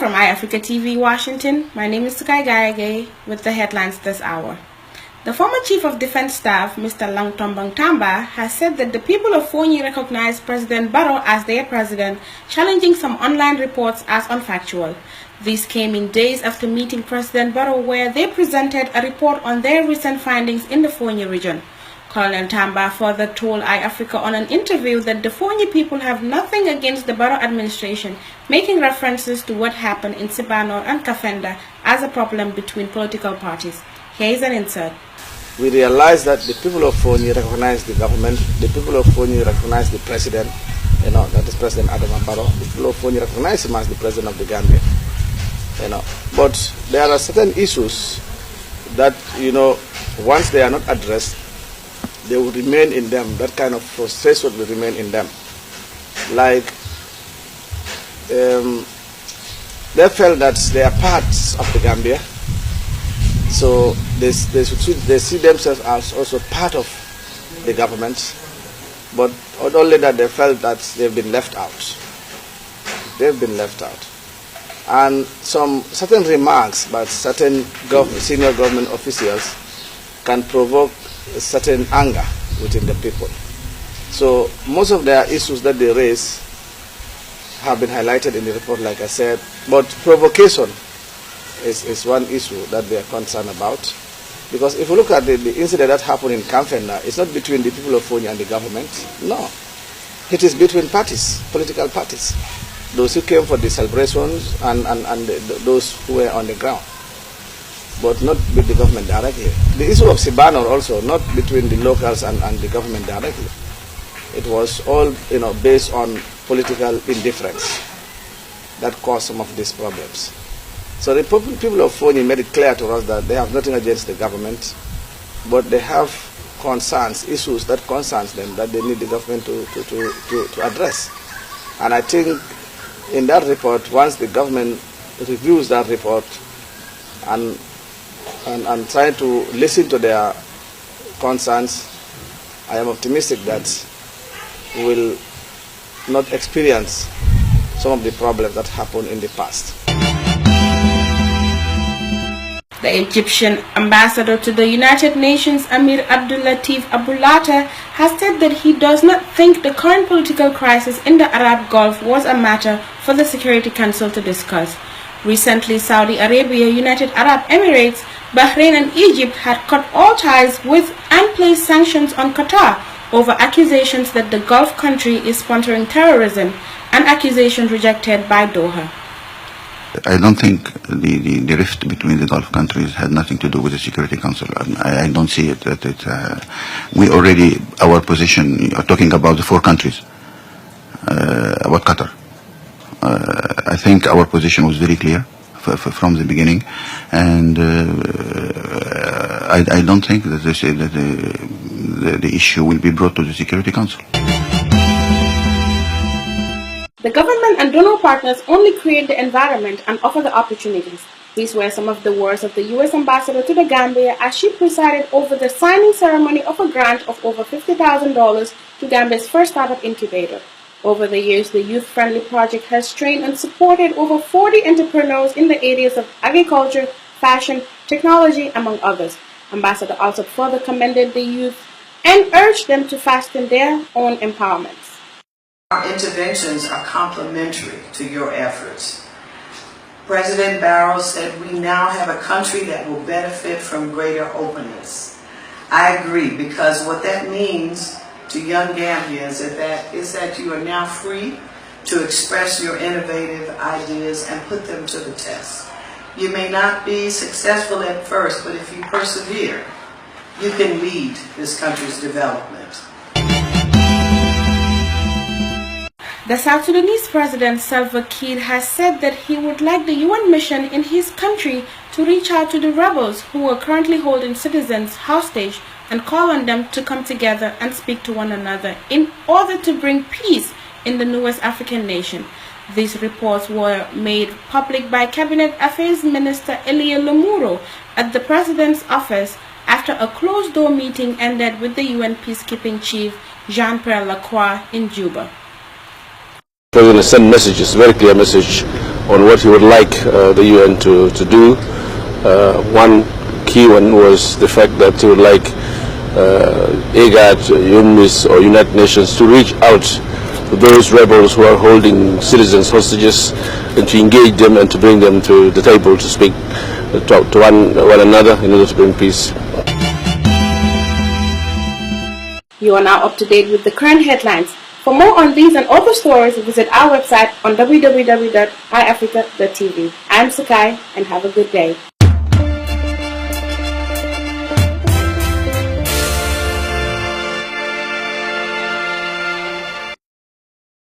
from iAfrica TV, Washington. My name is Sukai Gayage with the headlines this hour. The former Chief of Defense Staff, Mr. Langtombang Tamba, has said that the people of Fonyi recognize President Barrow as their president, challenging some online reports as unfactual. These came in days after meeting President Barrow, where they presented a report on their recent findings in the Fonyi region. Colonel Tamba further told iAfrica on an interview that the Fonyi people have nothing against the Barrow administration, making references to what happened in Sibanor and Kafenda as a problem between political parties. Here is an insert. We realize that the people of Fonyi recognize the government, the people of Fonyi recognize the president, that is President Adama Barrow. The people of Fonyi recognize him as the president of the Gambia. But there are certain issues that, once they are not addressed, they will remain in them. That kind of frustration will remain in them. Like, they felt that they are parts of the Gambia, so they see themselves as also part of the government, but not only that, they felt that they've been left out. They've been left out. And some certain remarks by certain senior government officials can provoke a certain anger within the people. So most of their issues that they raise have been highlighted in the report, like I said, but provocation is one issue that they are concerned about. Because if you look at the incident that happened in Kamfenda, it's not between the people of Fonyi and the government. No. It is between parties, political parties. Those who came for the celebrations and those who were on the ground, but not with the government directly. The issue of Sibanor also, not between the locals and the government directly. It was all based on political indifference that caused some of these problems. So the people of Fonyi made it clear to us that they have nothing against the government, but they have concerns, issues that concerns them that they need the government to address. And I think in that report, once the government reviews that report and try to listen to their concerns, I am optimistic that we will not experience some of the problems that happened in the past. The Egyptian ambassador to the United Nations, Amir Abdulatif Abulata, has said that he does not think the current political crisis in the Arab Gulf was a matter for the Security Council to discuss. Recently, Saudi Arabia, United Arab Emirates, Bahrain and Egypt had cut all ties with and placed sanctions on Qatar over accusations that the Gulf country is sponsoring terrorism, an accusation rejected by Doha. I don't think the rift between the Gulf countries had nothing to do with the Security Council. I don't see it. We already, our position, talking about the four countries, about Qatar. I think our position was very clear from the beginning, and I don't think that the issue will be brought to the Security Council. The government and donor partners only create the environment and offer the opportunities. These were some of the words of the U.S. ambassador to the Gambia as she presided over the signing ceremony of a grant of over $50,000 to Gambia's first startup incubator. Over the years, the youth-friendly project has trained and supported over 40 entrepreneurs in the areas of agriculture, fashion, technology, among others. Ambassador also further commended the youth and urged them to fasten their own empowerments. Our interventions are complementary to your efforts. President Barrow said we now have a country that will benefit from greater openness. I agree, because what that means to young Gambians is that you are now free to express your innovative ideas and put them to the test. You may not be successful at first, but if you persevere, you can lead this country's development. The South Sudanese President Salva Kiir has said that he would like the UN mission in his country to reach out to the rebels who are currently holding citizens hostage and call on them to come together and speak to one another in order to bring peace in the newest African nation. These reports were made public by Cabinet Affairs Minister Elia Lamuro at the President's office after a closed-door meeting ended with the UN peacekeeping chief Jean-Pierre Lacroix in Juba. We're going to send messages, very clear message on what he would like the UN to do. One key one was the fact that he would like IGAD, UNMISS or United Nations to reach out to those rebels who are holding citizens hostages and to engage them and to bring them to the table to speak to one another in order to bring peace. You are now up to date with the current headlines. For more on these and other stories, visit our website on www.iafrica.tv. I'm Sakai, and have a good day.